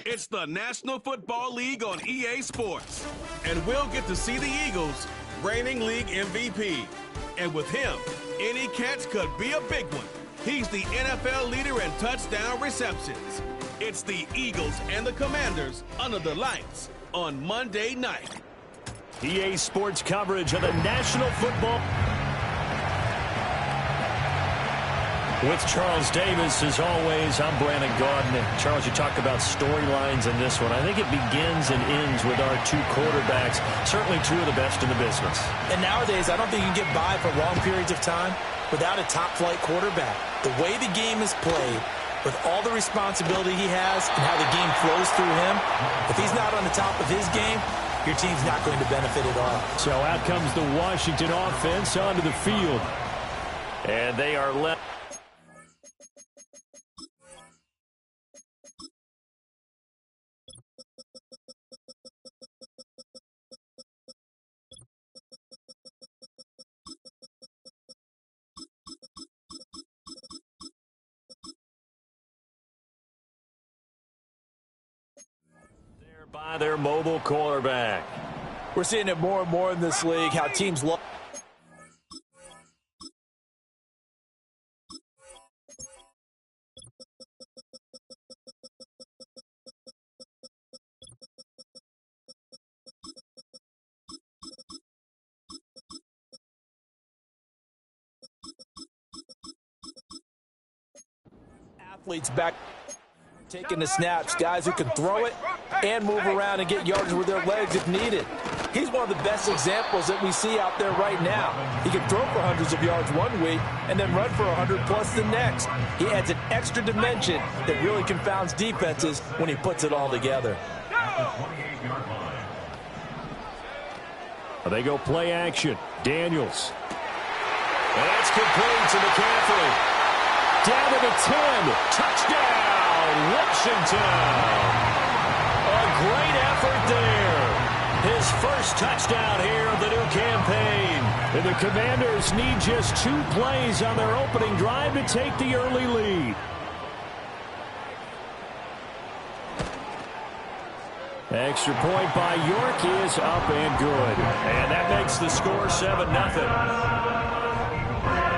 It's the National Football League on EA Sports. And we'll get to see the Eagles, reigning league MVP. And with him, any catch could be a big one. He's the NFL leader in touchdown receptions. It's the Eagles and the Commanders under the lights on Monday night. EA Sports coverage of the National Football. With Charles Davis, as always, I'm Brandon Gaudin. And Charles, you talk about storylines in this one. I think it begins and ends with our two quarterbacks, certainly two of the best in the business. And nowadays, I don't think you can get by for long periods of time without a top-flight quarterback. The way the game is played, with all the responsibility he has and how the game flows through him, if he's not on the top of his game, your team's not going to benefit at all. So out comes the Washington offense onto the field. And they are left. By their mobile quarterback. We're seeing it more and more in this league, how teams love. Athletes back taking the snaps, guys who can throw it and move around and get yards with their legs if needed. He's one of the best examples that we see out there right now. He can throw for hundreds of yards one week and then run for 100+ the next. He adds an extra dimension that really confounds defenses when he puts it all together. They go play action. Daniels. And that's complete to McCaffrey. Down to the 10. Touchdown, Washington. A great effort there. His first touchdown here of the new campaign. And the Commanders need just 2 plays on their opening drive to take the early lead. Extra point by York is up and good. And that makes the score 7-0.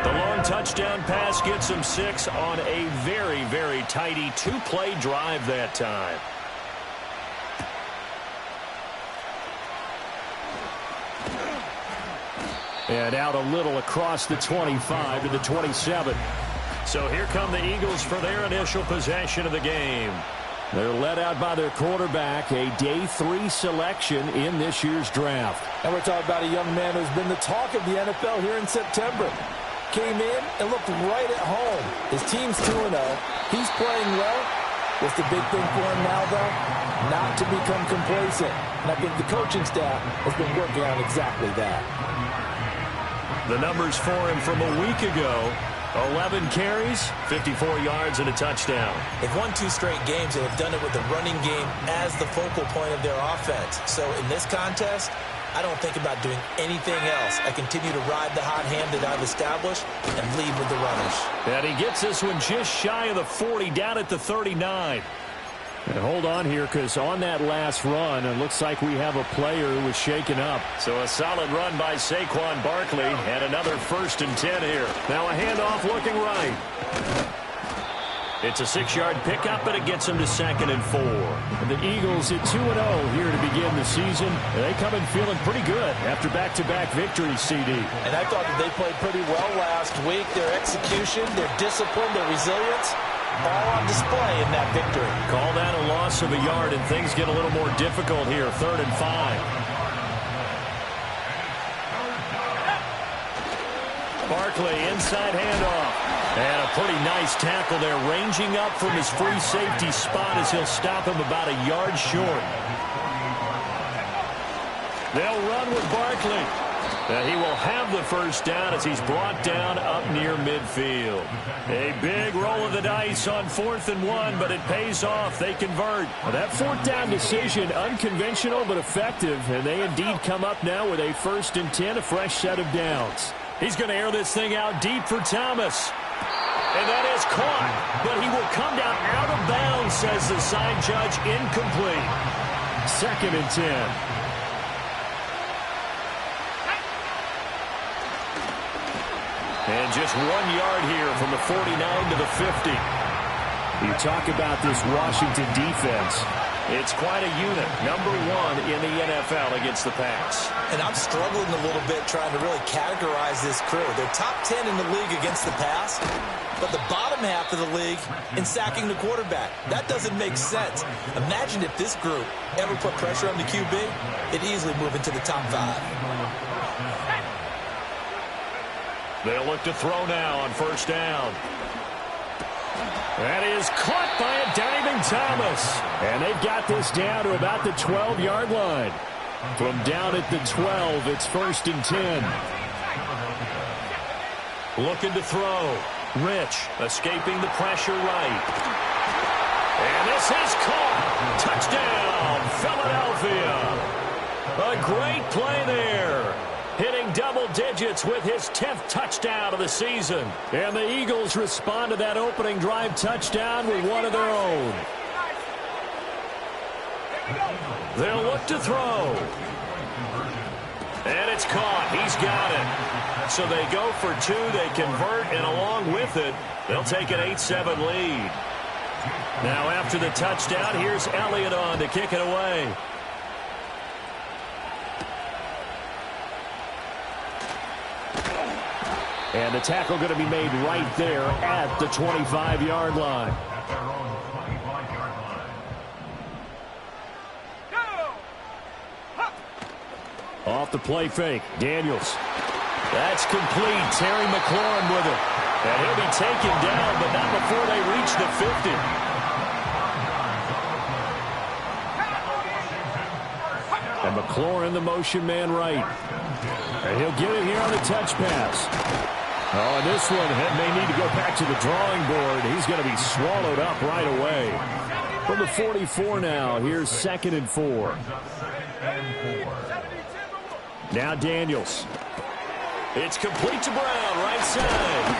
The long touchdown pass gets him 6 on a very, very tidy 2-play drive that time. And out a little across the 25 to the 27. So here come the Eagles for their initial possession of the game. They're led out by their quarterback, a day 3 selection in this year's draft. And we're talking about a young man who's been the talk of the NFL here in September. Came in and looked right at home. His team's 2-0. He's playing well. What's the big thing for him now, though? Not to become complacent. And I think the coaching staff has been working on exactly that. The numbers for him from a week ago: 11 carries, 54 yards, and a touchdown. They've won 2 straight games and have done it with the running game as the focal point of their offense. So in this contest, I don't think about doing anything else. I continue to ride the hot hand that I've established and lead with the runners. And he gets this one just shy of the 40, down at the 39. And hold on here, because on that last run, it looks like we have a player who was shaken up. So a solid run by Saquon Barkley, and another 1st and 10 here. Now a handoff looking right. It's a 6-yard pickup, and it gets him to 2nd and 4. And the Eagles at 2-0 here to begin the season. They come in feeling pretty good after back-to-back victories, CD. And I thought that they played pretty well last week. Their execution, their discipline, their resilience, all on display in that victory. Call that a loss of a yard, and things get a little more difficult here. 3rd and 5. Barkley, inside handoff. And a pretty nice tackle there, ranging up from his free safety spot as he'll stop him about a yard short. They'll run with Barkley. And he will have the 1st down as he's brought down up near midfield. A big roll of the dice on 4th and 1, but it pays off. They convert. Well, that 4th down decision, unconventional but effective, and they indeed come up now with a 1st and 10, a fresh set of downs. He's going to air this thing out deep for Thomas. And that is caught, but he will come down out of bounds, says the side judge, incomplete. 2nd and 10. And just 1 yard here from the 49 to the 50. You talk about this Washington defense. It's quite a unit, number 1 in the NFL against the pass. And I'm struggling a little bit trying to really categorize this crew. They're top 10 in the league against the pass, but the bottom half of the league in sacking the quarterback. That doesn't make sense. Imagine if this group ever put pressure on the QB, it'd easily move into the top 5. They'll look to throw now on 1st down. That is caught by a diving Thomas. And they've got this down to about the 12-yard line. From down at the 12, it's 1st and 10. Looking to throw. Rich escaping the pressure right. And this is caught. Touchdown, Philadelphia. A great play there. Hitting double digits with his 10th touchdown of the season. And the Eagles respond to that opening drive touchdown with one of their own. They'll look to throw. And it's caught. He's got it. So they go for 2. They convert, and along with it, they'll take an 8-7 lead. Now after the touchdown, here's Elliott on to kick it away. And the tackle going to be made right there at the 25-yard line. Off the play fake, Daniels. That's complete. Terry McLaurin with it. And he'll be taken down, but not before they reach the 50. And McLaurin, the motion man right. And he'll get it here on the touch pass. Oh, and this one may need to go back to the drawing board. He's going to be swallowed up right away. From the 44 now, here's 2nd and 4. Now Daniels. It's complete to Brown, right side.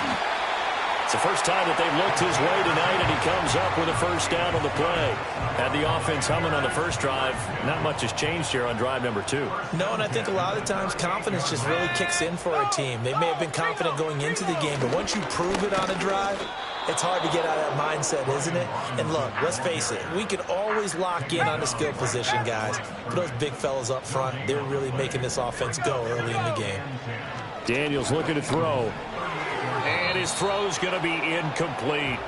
It's the first time that they've looked his way tonight, and he comes up with a 1st down on the play. Had the offense humming on the 1st drive. Not much has changed here on drive number 2. No, and I think a lot of times confidence just really kicks in for a team. They may have been confident going into the game, but once you prove it on a drive, it's hard to get out of that mindset, isn't it? And look, let's face it, we can always lock in on the skill position, guys. But those big fellas up front, they're really making this offense go early in the game. Daniels looking to throw. And his throw's going to be incomplete.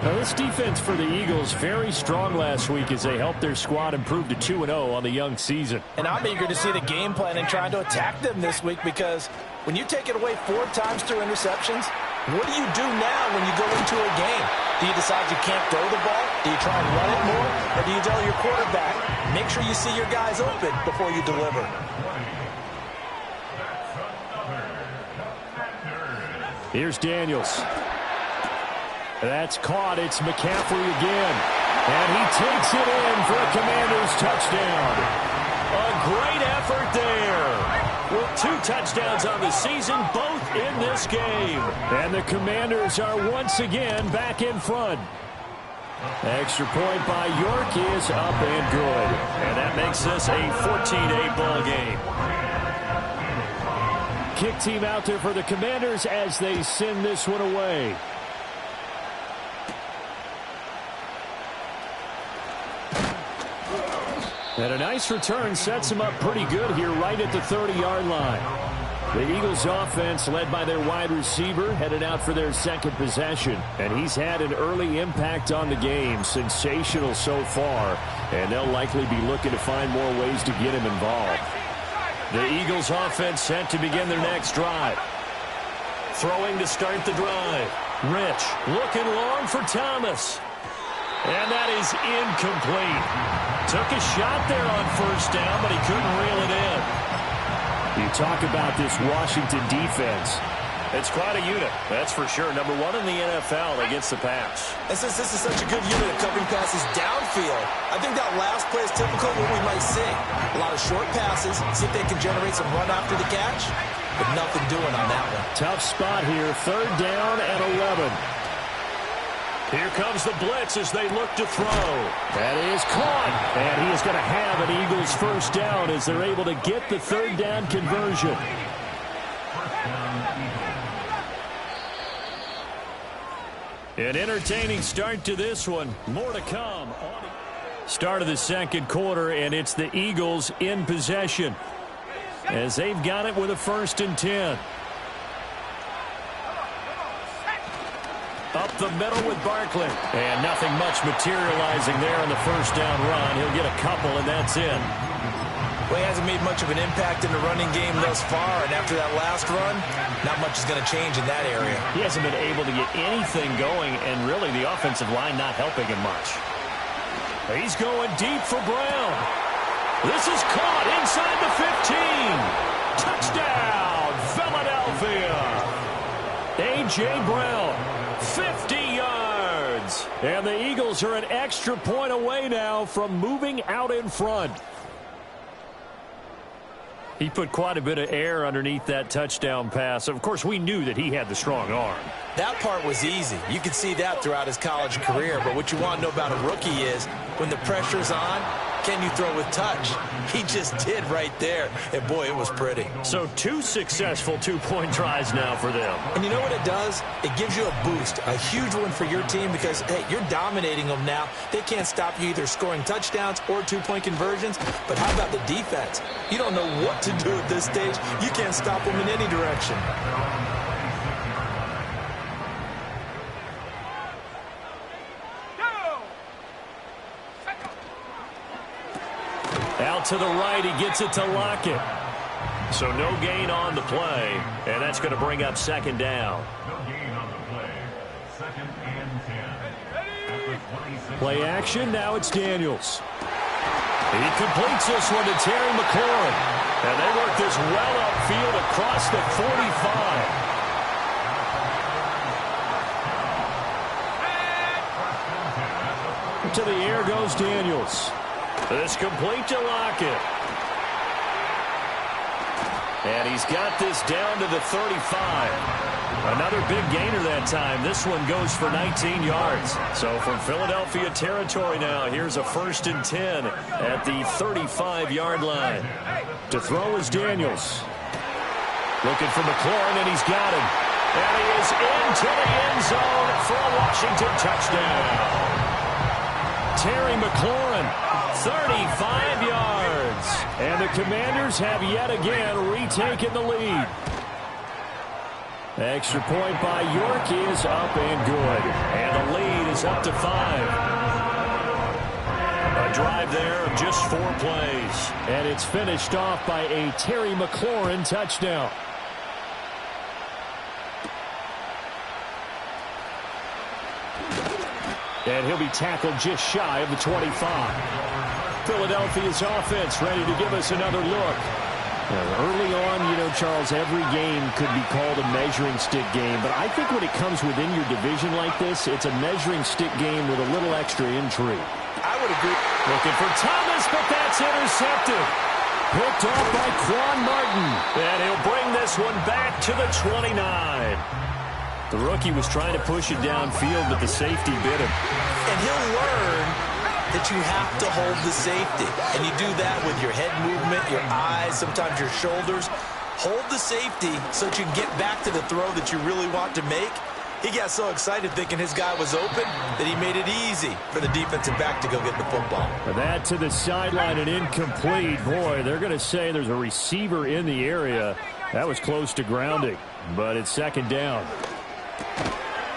Now, this defense for the Eagles, very strong last week as they helped their squad improve to 2-0 on the young season. And I'm eager to see the game plan and trying to attack them this week, because when you take it away 4 times through interceptions, what do you do now when you go into a game? Do you decide you can't throw the ball? Do you try and run it more? Or do you tell your quarterback, make sure you see your guys open before you deliver? Here's Daniels. That's caught. It's McCaffrey again. And he takes it in for a Commanders touchdown. A great effort there. With 2 touchdowns on the season, both in this game. And the Commanders are once again back in front. Extra point by York is up and good. And that makes this a 14-8 ball game. Kick team out there for the Commanders as they send this one away. And a nice return sets him up pretty good here right at the 30-yard line. The Eagles offense, led by their wide receiver, headed out for their second possession. And he's had an early impact on the game. Sensational so far. And they'll likely be looking to find more ways to get him involved. The Eagles offense set to begin their next drive. Throwing to start the drive. Rich looking long for Thomas. And that is incomplete. Took a shot there on first down, but he couldn't reel it in. You talk about this Washington defense. It's quite a unit, that's for sure. Number one in the NFL against the pass. And since this is such a good unit of covering passes downfield, I think that last play is typical of what we might see. A lot of short passes, see if they can generate some run after the catch, but nothing doing on that one. Tough spot here, third down and 11. Here comes the blitz as they look to throw. That is caught. And he is going to have an Eagles first down as they're able to get the third down conversion. An entertaining start to this one. More to come. Start of the second quarter, and it's the Eagles in possession as they've got it with a 1st and 10. Up the middle with Barkley. And nothing much materializing there on the first down run. He'll get a couple, and that's it. Well, he hasn't made much of an impact in the running game thus far, and after that last run, not much is going to change in that area. He hasn't been able to get anything going, and really the offensive line not helping him much. He's going deep for Brown. This is caught inside the 15. Touchdown, Philadelphia. A.J. Brown. 50 yards. And the Eagles are an extra point away now from moving out in front. He put quite a bit of air underneath that touchdown pass. Of course, we knew that he had the strong arm. That part was easy. You could see that throughout his college career. But what you want to know about a rookie is when the pressure's on, can you throw with touch? He just did right there. And, boy, it was pretty. So 2 successful two-point tries now for them. And you know what it does? It gives you a boost, a huge one for your team because, hey, you're dominating them now. They can't stop you either scoring touchdowns or two-point conversions. But how about the defense? You don't know what to do at this stage. You can't stop them in any direction. Out to the right, he gets it to Lockett. So no gain on the play, and that's going to bring up 2nd down. No gain on the play. 2nd and 10. Play action, now it's Daniels. He completes this one to Terry McLaurin. And they work this well upfield across the 45. To the air goes Daniels. This complete to Lockett. And he's got this down to the 35. Another big gainer that time. This one goes for 19 yards. So from Philadelphia territory now, here's a 1st and 10 at the 35-yard line. To throw is Daniels. Looking for McLaurin, and he's got him. And he is into the end zone for a Washington touchdown. Terry McLaurin, 35 yards. And the Commanders have yet again retaken the lead. Extra point by York is up and good. And the lead is up to 5. A drive there of just 4 plays. And it's finished off by a Terry McLaurin touchdown. And he'll be tackled just shy of the 25. Philadelphia's offense ready to give us another look. Early on, you know, Charles, every game could be called a measuring stick game. But I think when it comes within your division like this, it's a measuring stick game with a little extra intrigue. I would agree. Looking for Thomas, but that's intercepted. Picked off by Quan Martin. And he'll bring this one back to the 29. The rookie was trying to push it downfield, but the safety bit him. And he'll learn that you have to hold the safety. And you do that with your head movement, your eyes, sometimes your shoulders. Hold the safety so that you can get back to the throw that you really want to make. He got so excited thinking his guy was open that he made it easy for the defensive back to go get the football. That to the sideline and incomplete. Boy, they're going to say there's a receiver in the area. That was close to grounding, but it's second down.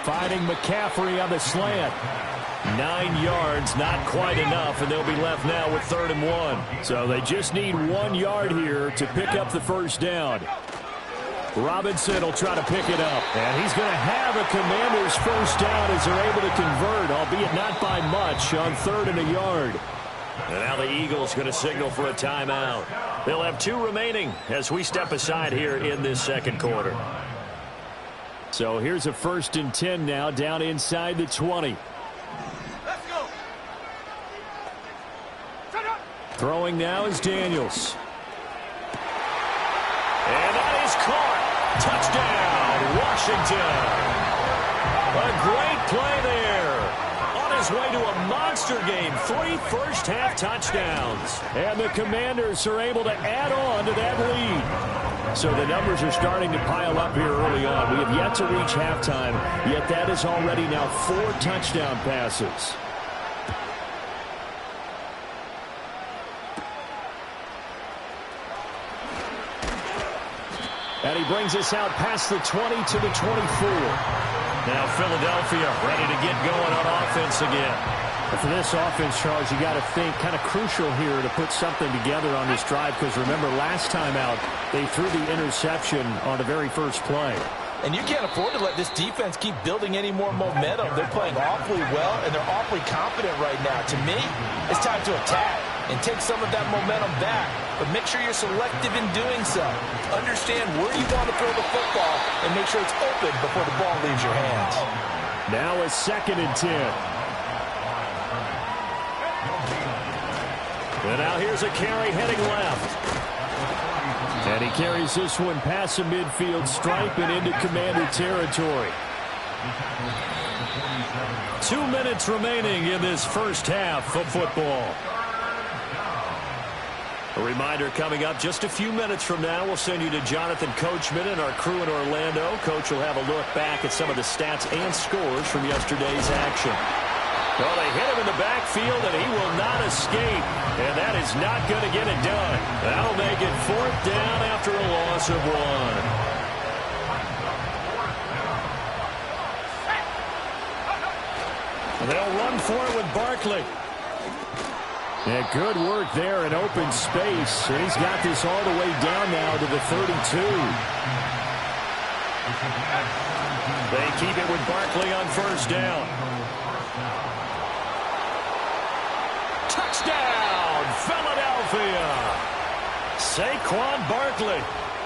Finding McCaffrey on the slant. 9 yards, not quite enough, and they'll be left now with 3rd and 1. So they just need 1 yard here to pick up the first down. Robinson will try to pick it up, and he's going to have a Commanders first down as they're able to convert, albeit not by much, on 3rd and a yard. And now the Eagles going to signal for a timeout. They'll have 2 remaining as we step aside here in this second quarter. So here's a 1st and 10 now, down inside the 20. Throwing now is Daniels. And that is caught. Touchdown, Washington. A great play there. On his way to a monster game. 3 first-half touchdowns. And the Commanders are able to add on to that lead. So the numbers are starting to pile up here early on. We have yet to reach halftime, yet that is already now 4 touchdown passes. And he brings us out past the 20 to the 24. Now Philadelphia ready to get going on offense again. And for this offense, Charles, you got to think kind of crucial here to put something together on this drive, because remember last time out they threw the interception on the very first play. And you can't afford to let this defense keep building any more momentum. They're playing awfully well, and they're awfully confident right now. To me, it's time to attack and take some of that momentum back. But make sure you're selective in doing so. Understand where you want to throw the football and make sure it's open before the ball leaves your hands. Now a 2nd and 10. And now here's a carry heading left. And he carries this one past the midfield stripe and into Commander territory. 2 minutes remaining in this first half of football. A reminder coming up just a few minutes from now. We'll send you to Jonathan Coachman and our crew in Orlando. Coach will have a look back at some of the stats and scores from yesterday's action. Well, they hit him in the backfield, and he will not escape. And that is not going to get it done. That'll make it 4th down after a loss of 1. They'll run for it with Barkley. Yeah, good work there in open space. And he's got this all the way down now to the 32. They keep it with Barkley on first down. Touchdown, Philadelphia. Saquon Barkley.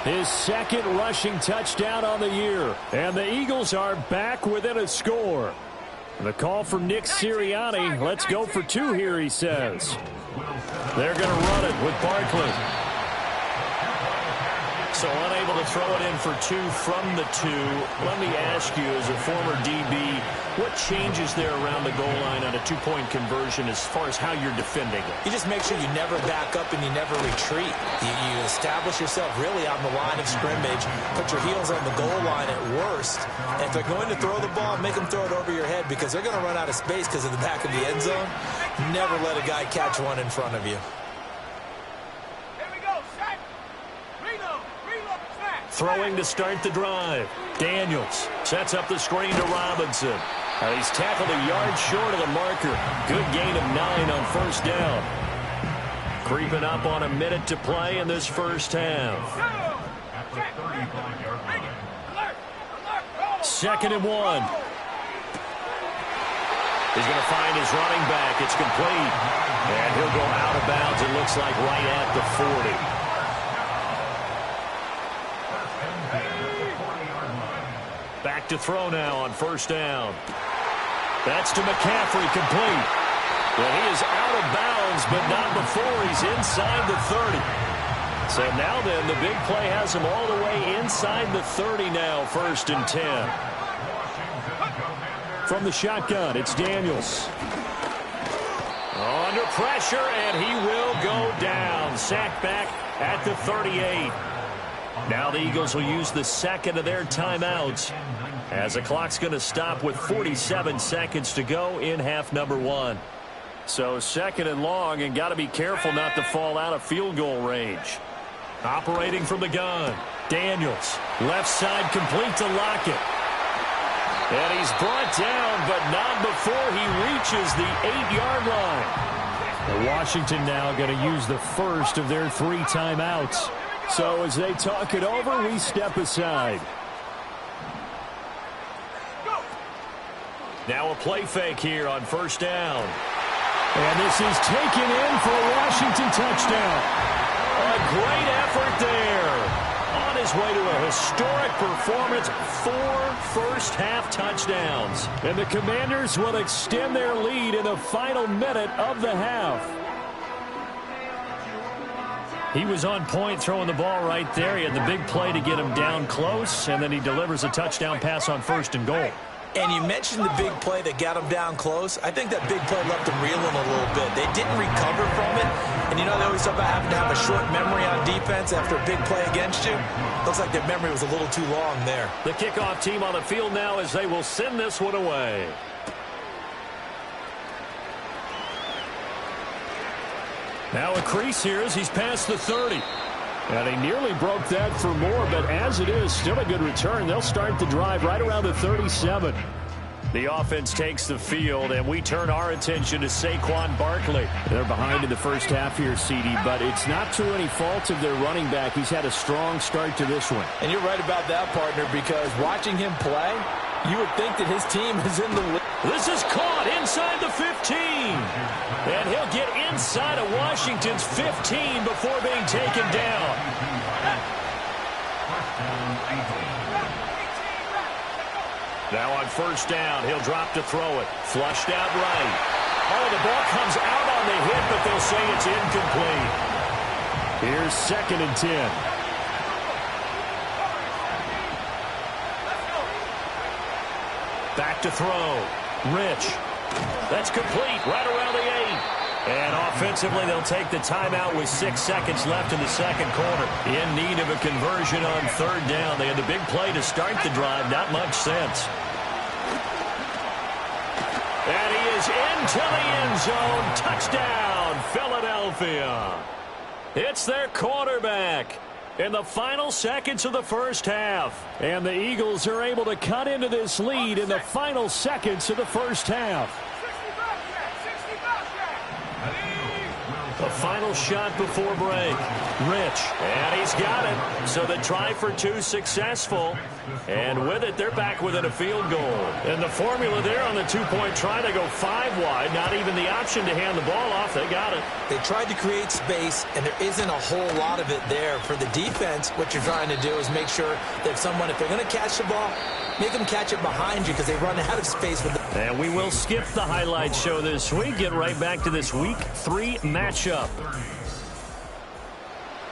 His 2nd rushing touchdown on the year. And the Eagles are back within a score. The call from Nick Sirianni. Let's go for 2 here, he says. They're going to run it with Barkley. So unable to throw it in for 2 from the 2. Let me ask you, as a former DB, what changes there around the goal line on a 2-point conversion as far as how you're defending it? You just make sure you never back up and you never retreat. You establish yourself really on the line of scrimmage, put your heels on the goal line at worst, and if they're going to throw the ball, make them throw it over your head, because they're going to run out of space because of the back of the end zone. Never let a guy catch one in front of you. Throwing to start the drive. Daniels sets up the screen to Robinson. He's tackled a yard short of the marker. Good gain of 9 on first down. Creeping up on a minute to play in this first half. 2nd and 1. He's going to find his running back. It's complete. And he'll go out of bounds, it looks like, right at the 40. Back to throw now on first down. That's to McCaffrey, complete. Well, he is out of bounds, but not before he's inside the 30. So now then, the big play has him all the way inside the 30 now, 1st and 10. From the shotgun, it's Daniels. Under pressure, and he will go down. Sacked back at the 38. Now the Eagles will use the second of their timeouts as the clock's going to stop with 47 seconds to go in half number one. So second and long, and got to be careful not to fall out of field goal range. Operating from the gun, Daniels. Left side complete to Lockett. And he's brought down, but not before he reaches the 8-yard line. Washington now going to use the first of their 3 timeouts. So as they talk it over, we step aside. Now a play fake here on first down. And this is taken in for a Washington touchdown. A great effort there. On his way to a historic performance, 4 first-half touchdowns. And the Commanders will extend their lead in the final minute of the half. He was on point throwing the ball right there. He had the big play to get him down close, and then he delivers a touchdown pass on first and goal. And you mentioned the big play that got him down close. I think that big play left him reeling a little bit. They didn't recover from it. And you know they always talk about having to have a short memory on defense after a big play against you. Looks like their memory was a little too long there. The kickoff team on the field now as they will send this one away. Now a crease here as he's past the 30. And he nearly broke that for more, but as it is, still a good return. They'll start the drive right around the 37. The offense takes the field, and we turn our attention to Saquon Barkley. They're behind in the first half here, CD, but it's not to any fault of their running back. He's had a strong start to this one. And you're right about that, partner, because watching him play, you would think that his team is in the lead. This is caught inside the 15. And he'll get inside of Washington's 15 before being taken down. Now on first down, he'll drop to throw it. Flushed out right. Oh, the ball comes out on the hit, but they'll say it's incomplete. Here's 2nd and 10. Back to throw. Rich. That's complete right around the 8. And offensively, they'll take the timeout with 6 seconds left in the second quarter. In need of a conversion on third down. They had the big play to start the drive. Not much sense. And he is into the end zone. Touchdown, Philadelphia. It's their quarterback in the final seconds of the first half. And the Eagles are able to cut into this lead in the final seconds of the first half. The final shot before break. Rich. And he's got it. So the try for 2 successful. And with it, they're back within a field goal. And the formula there on the 2-point try, they go 5 wide. Not even the option to hand the ball off. They got it. They tried to create space, and there isn't a whole lot of it there. For the defense, what you're trying to do is make sure that if they're going to catch the ball, make them catch it behind you because they run out of space with it. And we will skip the highlight show this week. Get right back to this Week 3 matchup.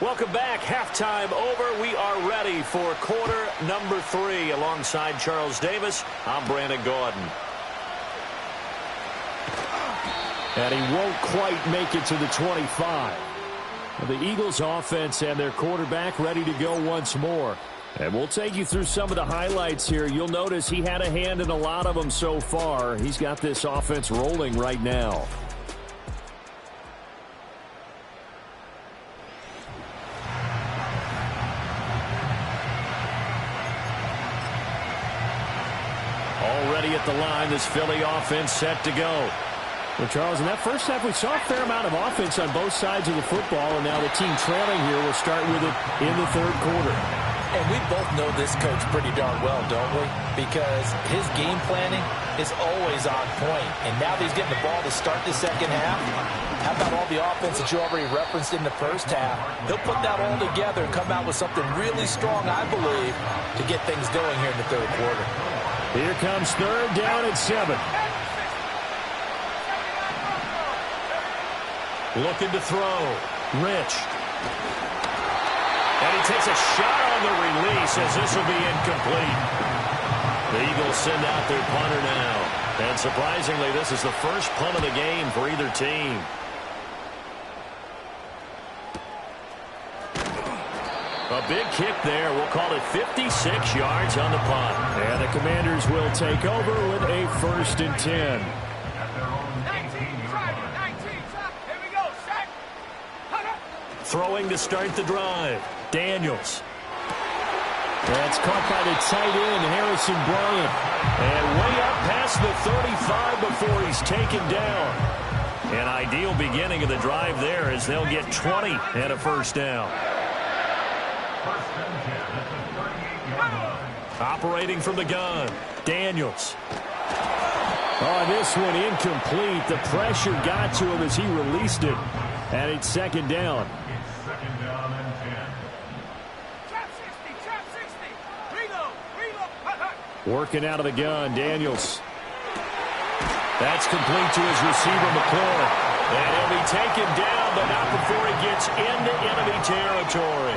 Welcome back. Halftime over. We are ready for quarter number 3. Alongside Charles Davis, I'm Brandon Gordon. And he won't quite make it to the 25. The Eagles offense and their quarterback ready to go once more. And we'll take you through some of the highlights here. You'll notice he had a hand in a lot of them so far. He's got this offense rolling right now. Already at the line, this Philly offense set to go. Well, Charles, in that first half, we saw a fair amount of offense on both sides of the football, and now the team trailing here will start with it in the third quarter. And we both know this coach pretty darn well, don't we? Because his game planning is always on point. And now that he's getting the ball to start the second half, how about all the offense that you already referenced in the first half? He'll put that all together and come out with something really strong, I believe, to get things going here in the third quarter. Here comes third down and 7. Looking to throw. Rich. And he takes a shot on the release as this will be incomplete. The Eagles send out their punter now. And surprisingly, this is the first punt of the game for either team. A big kick there. We'll call it 56 yards on the punt. And the Commanders will take over with a 1st and 10. Throwing to start the drive. Daniels. That's caught by the tight end, Harrison Bryant. And way up past the 35 before he's taken down. An ideal beginning of the drive there as they'll get 20 and a 1st down. Operating from the gun. Daniels. Oh, this one incomplete. The pressure got to him as he released it. And it's 2nd down. Working out of the gun, Daniels. That's complete to his receiver, McClure. And he'll be taken down, but not before he gets into enemy territory.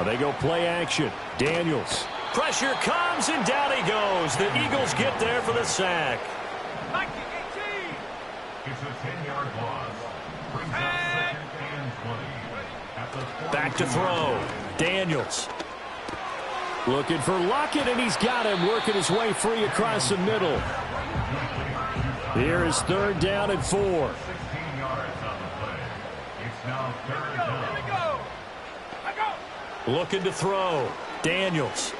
They go play action. Daniels. Pressure comes, and down he goes. The Eagles get there for the sack. It's a 10-yard loss. Brings up 2nd and 20. At the Back to throw. Daniels. Looking for Lockett, and he's got him working his way free across the middle. Here is 3rd down and 4. 16 yards on the play. It's now 3rd down. Looking to throw. Daniels.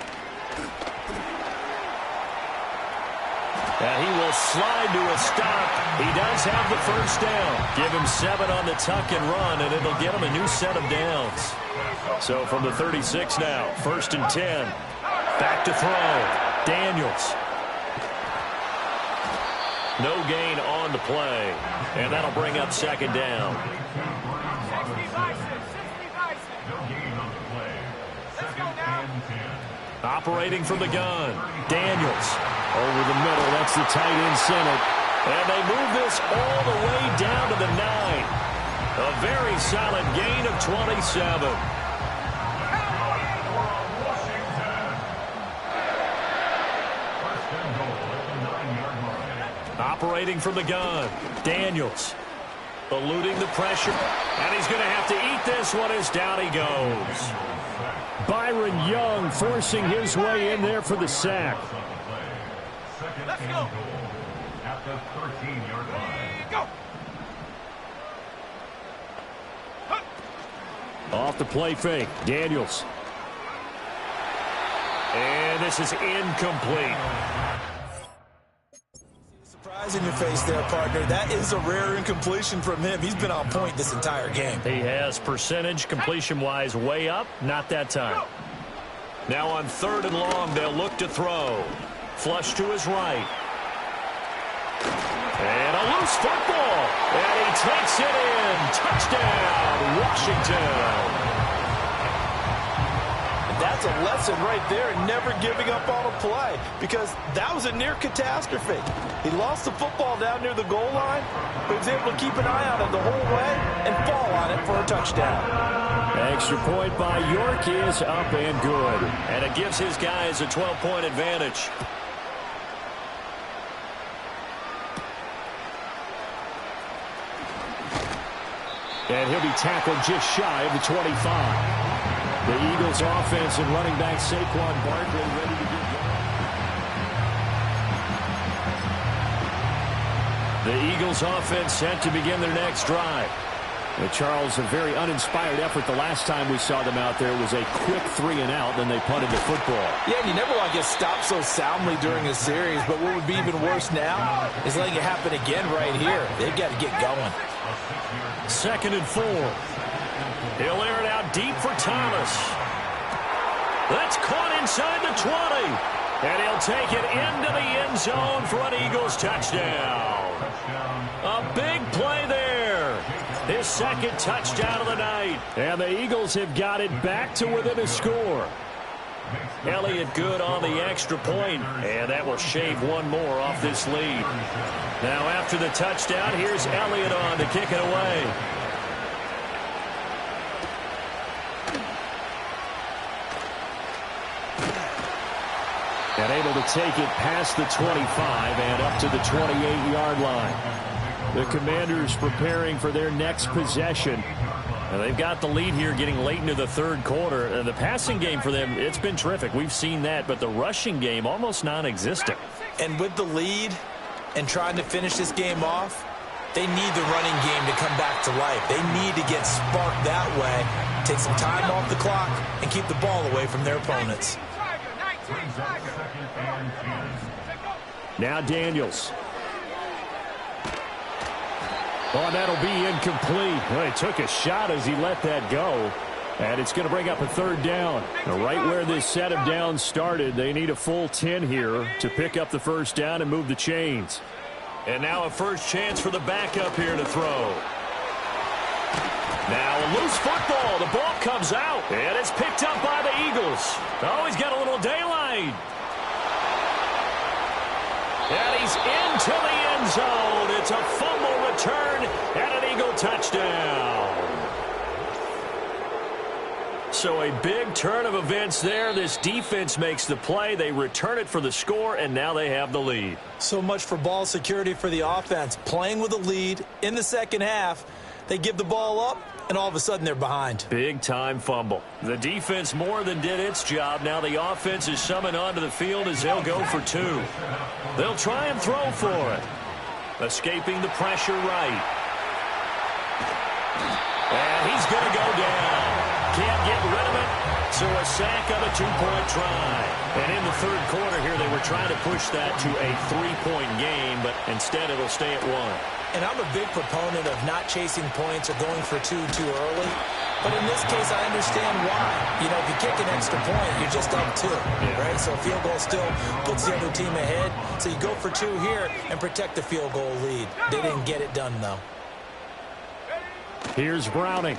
And he will slide to a stop. He does have the 1st down. Give him 7 on the tuck and run, and it'll get him a new set of downs. So from the 36 now, 1st and 10. Back to throw. Daniels. No gain on the play. And that'll bring up 2nd down. Operating from the gun. Daniels. Over the middle, that's the tight end center. And they move this all the way down to the 9. A very solid gain of 27. Operating from the gun. Daniels. Eluding the pressure. And he's going to have to eat this one as down he goes. Byron Young forcing his way in there for the sack. Let's go. At the 13-yard line. Go. Off the play fake. Daniels. And this is incomplete. Surprise in your face there, partner. That is a rare incompletion from him. He's been on point this entire game. He has percentage completion-wise way up. Not that time. Now on 3rd and long, they'll look to throw. Flush to his right. And a loose football. And he takes it in. Touchdown, Washington. That's a lesson right there in never giving up on a play, because that was a near catastrophe. He lost the football down near the goal line, but he was able to keep an eye on it the whole way and fall on it for a touchdown. Extra point by York is up and good. And it gives his guys a 12-point advantage. And he'll be tackled just shy of the 25. The Eagles offense and running back Saquon Barkley ready to get going. The Eagles offense set to begin their next drive. Charles, a very uninspired effort the last time we saw them out there. Was a quick 3 and out, then they punted the football. Yeah, and you never want to get stopped so soundly during a series, but what would be even worse now is letting it happen again right here. They've got to get going. 2nd and 4. He'll air it out deep for Thomas. That's caught inside the 20. And he'll take it into the end zone for an Eagles touchdown. A big play there. His 2nd touchdown of the night. And the Eagles have got it back to within a score. Elliott good on the extra point, and that will shave one more off this lead. Now after the touchdown, here's Elliott on to kick it away. And able to take it past the 25 and up to the 28-yard line. The Commanders preparing for their next possession. And they've got the lead here getting late into the third quarter. The passing game for them, it's been terrific. We've seen that, but the rushing game almost non-existent. And with the lead and trying to finish this game off, they need the running game to come back to life. They need to get sparked that way, take some time off the clock, and keep the ball away from their opponents. Now Daniels. Oh, that'll be incomplete. Well, he took a shot as he let that go. And it's going to bring up a third down. Right where this set of downs started, they need a full 10 here to pick up the first down and move the chains. And now a first chance for the backup here to throw. Now a loose football. The ball comes out. And it's picked up by the Eagles. Oh, he's got a little daylight. And he's into the end zone. It's a fumble return and an Eagle touchdown. So a big turn of events there. This defense makes the play. They return it for the score, and now they have the lead. So much for ball security for the offense. Playing with a lead in the second half, they give the ball up, and all of a sudden they're behind. Big-time fumble. The defense more than did its job. Now the offense is summoned onto the field as they'll go for two. They'll try and throw for it. Escaping the pressure right. And he's going to go down. Can't get rid of it, so a sack on a two-point try. And in the third quarter here, they were trying to push that to a three-point game, but instead it'll stay at one. And I'm a big proponent of not chasing points or going for two too early. But in this case, I understand why. You know, if you kick an extra point, you're just up two, right? So a field goal still puts the other team ahead. So you go for two here and protect the field goal lead. They didn't get it done, though. Here's Browning.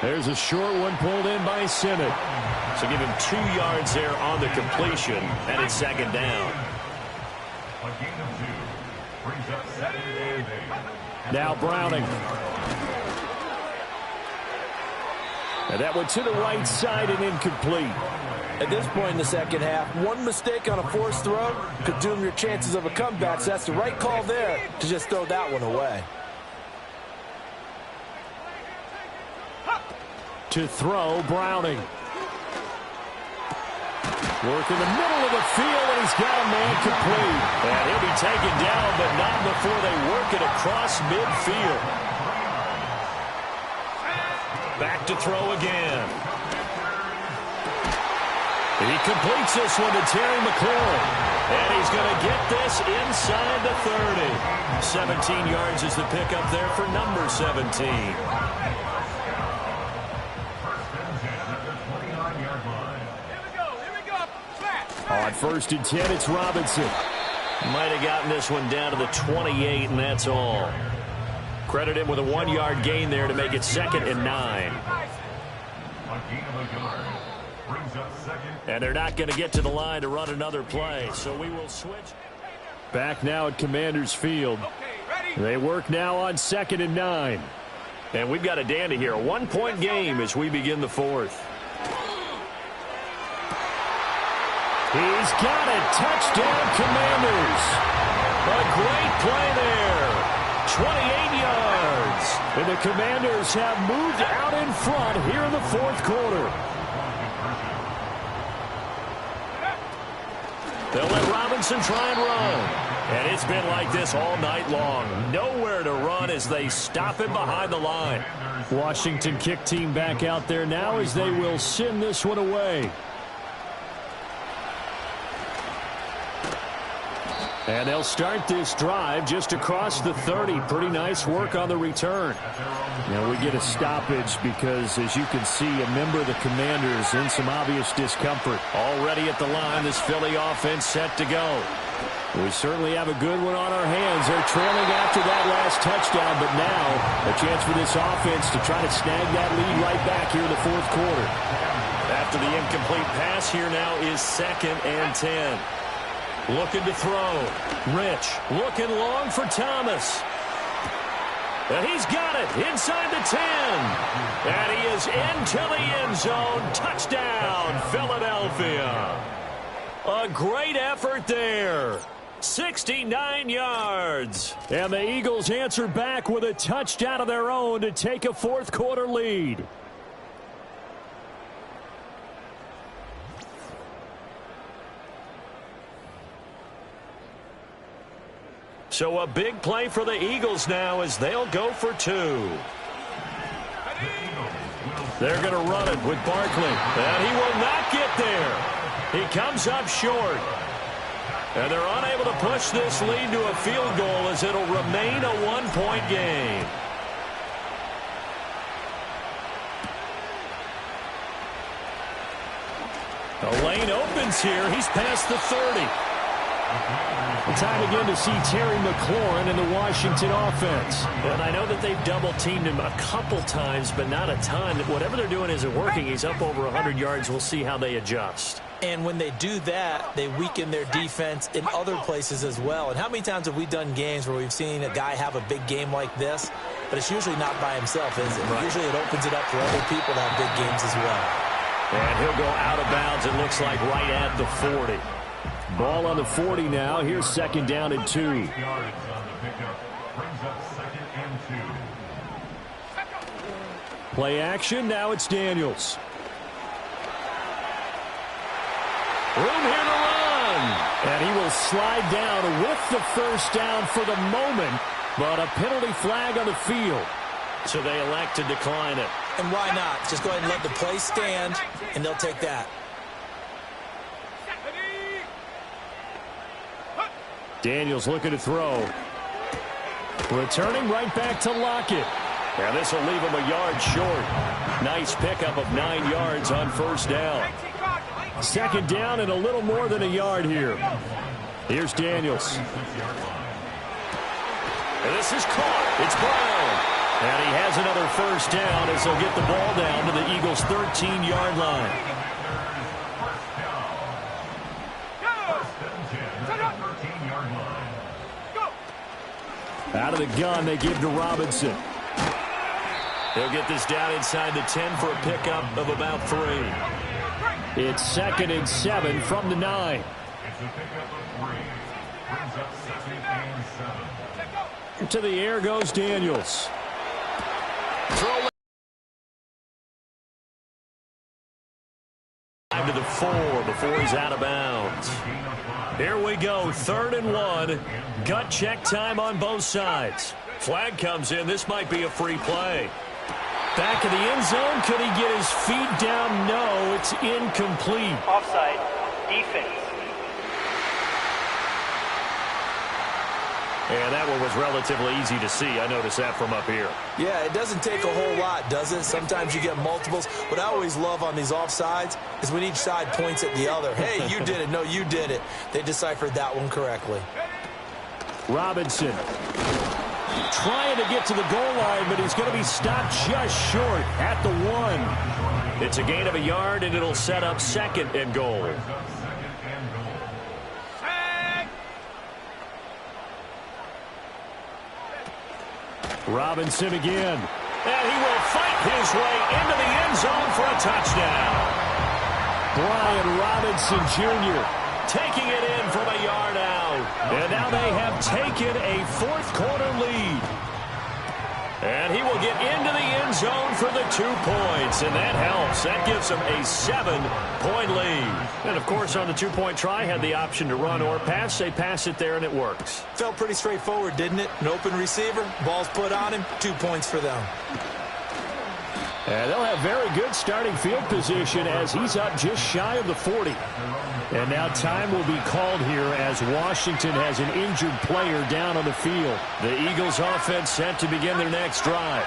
There's a short one pulled in by Simmons. So give him 2 yards there on the completion, and it's second down. Now Browning. And that went to the right side and incomplete. At this point in the second half, one mistake on a forced throw could doom your chances of a comeback. So that's the right call there to just throw that one away. To throw, Browning. Work in the middle of the field, and he's got a man complete. And he'll be taken down, but not before they work it across midfield. Back to throw again. He completes this one to Terry McLaurin. And he's going to get this inside the 30. 17 yards is the pickup there for number 17. On 1st and 10, it's Robinson. Might have gotten this one down to the 28, and that's all. Credit him with a 1-yard gain there to make it 2nd and 9. And they're not going to get to the line to run another play, so we will switch. Back now at Commanders Field. They work now on 2nd and 9. And we've got a dandy here. A 1-point game as we begin the 4th. He's got it. Touchdown, Commanders. A great play there. 28 yards. And the Commanders have moved out in front here in the 4th quarter. They'll let Robinson try and run. And it's been like this all night long. Nowhere to run as they stop him behind the line. Washington kick team back out there now as they will send this one away. And they'll start this drive just across the 30. Pretty nice work on the return. Now we get a stoppage because, as you can see, a member of the Commanders in some obvious discomfort. Already at the line, this Philly offense set to go. We certainly have a good one on our hands. They're trailing after that last touchdown, but now a chance for this offense to try to snag that lead right back here in the 4th quarter. After the incomplete pass, here now is 2nd and 10. Looking to throw. Rich looking long for Thomas. And he's got it inside the 10. And he is into the end zone. Touchdown, Philadelphia. A great effort there. 69 yards. And the Eagles answer back with a touchdown of their own to take a fourth-quarter lead. So a big play for the Eagles now as they'll go for 2. They're going to run it with Barkley. And he will not get there. He comes up short. And they're unable to push this lead to a field goal as it'll remain a one-point game. The lane opens here. He's past the 30. Time again to see Terry McLaurin in the Washington offense. And I know that they've double-teamed him a couple times, but not a ton. Whatever they're doing isn't working. He's up over 100 yards. We'll see how they adjust. And when they do that, they weaken their defense in other places as well. And how many times have we done games where we've seen a guy have a big game like this, but it's usually not by himself, is it? Right. Usually it opens it up for other people to have big games as well. And he'll go out of bounds, it looks like, right at the 40. Ball on the 40 now. Here's second down and 2. Play action. Now it's Daniels. Room here to run. And he will slide down with the first down for the moment, but a penalty flag on the field. So they elect to decline it. And why not? Just go ahead and let the play stand, and they'll take that. Daniels looking to throw. Returning right back to Lockett. And this will leave him a yard short. Nice pickup of 9 yards on first down. Second down and a little more than a yard here. Here's Daniels. And this is caught. It's Brown. And he has another first down as they'll get the ball down to the Eagles' 13-yard line. Out of the gun, they give to Robinson. He'll get this down inside the 10 for a pickup of about 3. It's second and 7 from the 9. To the air goes Daniels. Throw to the 4 before he's out of bounds. Here we go, 3rd and 1. Gut check time on both sides. Flag comes in. This might be a free play. Back in the end zone. Could he get his feet down? No, it's incomplete. Offside. Defense. And that one was relatively easy to see. I noticed that from up here. Yeah, it doesn't take a whole lot, does it? Sometimes you get multiples. What I always love on these offsides is when each side points at the other. Hey, you did it. No, you did it. They deciphered that one correctly. Robinson trying to get to the goal line, but he's going to be stopped just short at the 1. It's a gain of a yard, and it'll set up 2nd and goal. Robinson again. And he will fight his way into the end zone for a touchdown. Brian Robinson Jr. taking it in from a yard out. And now they have taken a fourth-quarter lead. And he will get into the end zone for the 2 points. And that helps. That gives them a 7-point lead. And, of course, on the 2-point try, had the option to run or pass. They pass it there, and it works. Felt pretty straightforward, didn't it? An open receiver, ball's put on him, 2 points for them. And they'll have very good starting field position as he's up just shy of the 40. And now time will be called here as Washington has an injured player down on the field. The Eagles offense set to begin their next drive.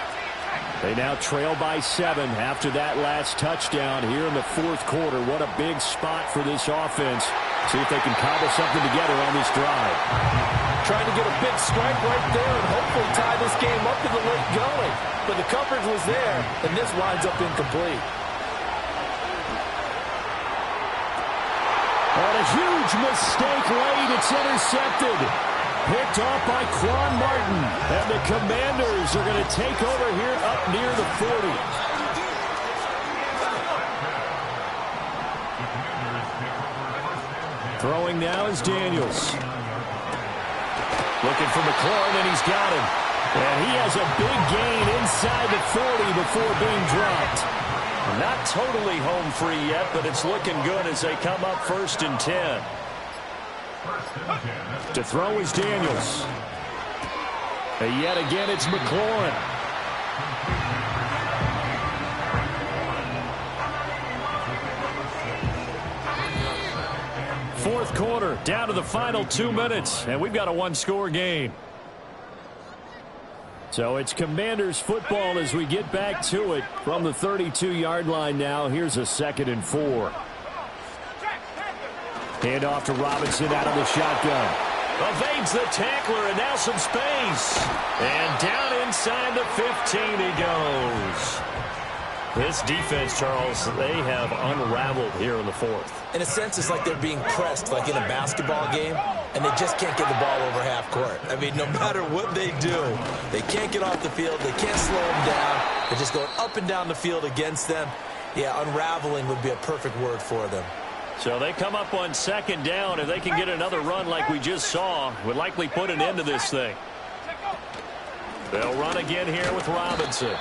They now trail by 7 after that last touchdown here in the fourth quarter. What a big spot for this offense. See if they can cobble something together on this drive. Trying to get a big strike right there and hopefully tie this game up in the late going. But the coverage was there, and this winds up incomplete. And a huge mistake late. It's intercepted. Picked off by Quan Martin. And the Commanders are going to take over here up near the 40. Throwing now is Daniels. Looking for McLaurin, and he's got him. And he has a big gain inside the 40 before being dropped. Not totally home free yet, but it's looking good as they come up 1st and 10. To throw is Daniels. And yet again, it's McLaurin. Fourth quarter, down to the final 2 minutes, and we've got a one-score game. So it's Commanders football as we get back to it from the 32-yard line now. Here's a 2nd and 4. Hand off to Robinson out of the shotgun. Evades the tackler, and now some space. And down inside the 15 he goes. This defense, Charles, they have unraveled here in the fourth. In a sense, it's like they're being pressed like in a basketball game, and they just can't get the ball over half court. I mean, no matter what they do, they can't get off the field. They can't slow them down. They're just going up and down the field against them. Yeah, unraveling would be a perfect word for them. So they come up on 2nd down. If they can get another run like we just saw, would likely put an end to this thing. They'll run again here with Robinson.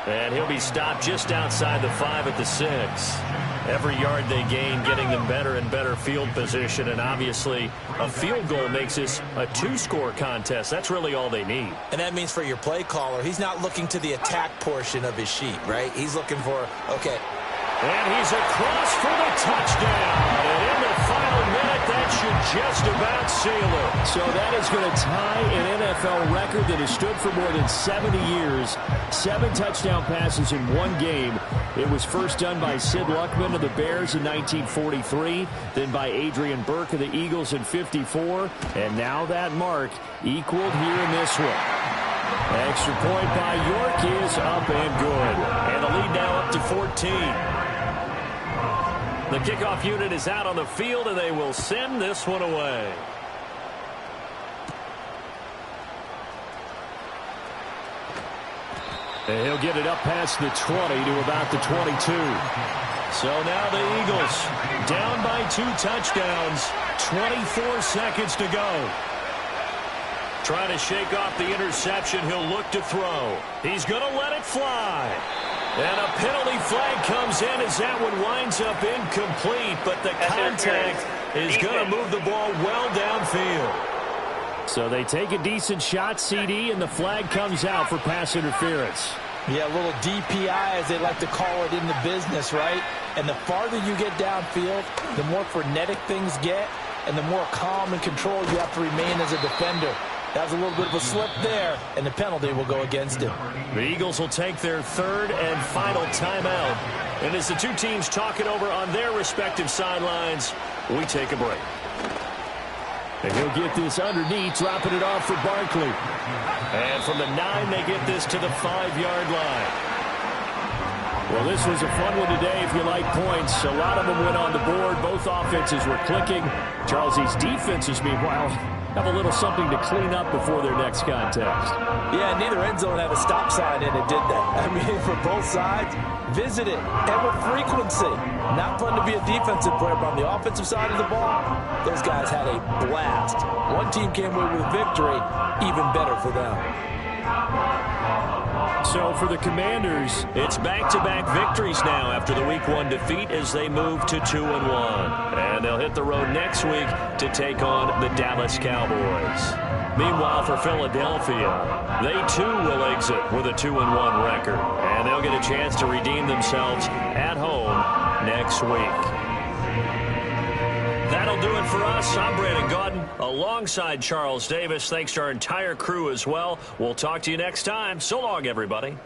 And he'll be stopped just outside the 5 at the 6. Every yard they gain getting them better and better field position. And obviously, a field goal makes this a 2-score contest. That's really all they need. And that means for your play caller, he's not looking to the attack portion of his sheet, right? He's looking for, okay. And he's across for the touchdown. And in the final minute, that should just about seal it. So that is going to tie an NFL record that has stood for more than 70 years. 7 touchdown passes in one game. It was first done by Sid Luckman of the Bears in 1943, then by Adrian Burke of the Eagles in 54, and now that mark equaled here in this one. Extra point by York is up and good. And the lead now up to 14. The kickoff unit is out on the field, and they will send this one away. And he'll get it up past the 20 to about the 22. So now the Eagles down by 2 touchdowns, 24 seconds to go. Trying to shake off the interception, he'll look to throw. He's going to let it fly. And a penalty flag comes in as that one winds up incomplete, but the contact is going to move the ball well downfield. So they take a decent shot, CD, and the flag comes out for pass interference. Yeah, a little DPI, as they like to call it in the business, right? And the farther you get downfield, the more frenetic things get, and the more calm and control you have to remain as a defender. That was a little bit of a slip there, and the penalty will go against him. The Eagles will take their 3rd and final timeout. And as the two teams talk it over on their respective sidelines, we take a break. And he'll get this underneath, dropping it off for Barkley. And from the 9, they get this to the 5-yard line. Well, this was a fun one today if you like points. A lot of them went on the board. Both offenses were clicking. Charles, these defenses, meanwhile, have a little something to clean up before their next contest. Yeah, neither end zone had a stop sign in it, did they? I mean, for both sides, visit it, and with frequency. Not fun to be a defensive player, but on the offensive side of the ball, those guys had a blast. One team came away with victory, even better for them. So for the Commanders, it's back-to-back victories now after the Week 1 defeat as they move to 2-1. And they'll hit the road next week to take on the Dallas Cowboys. Meanwhile, for Philadelphia, they too will exit with a 2-1 record. And they'll get a chance to redeem themselves at home next week. That'll do it for us. I'm Brandon Gaudin alongside Charles Davis. Thanks to our entire crew as well. We'll talk to you next time. So long, everybody.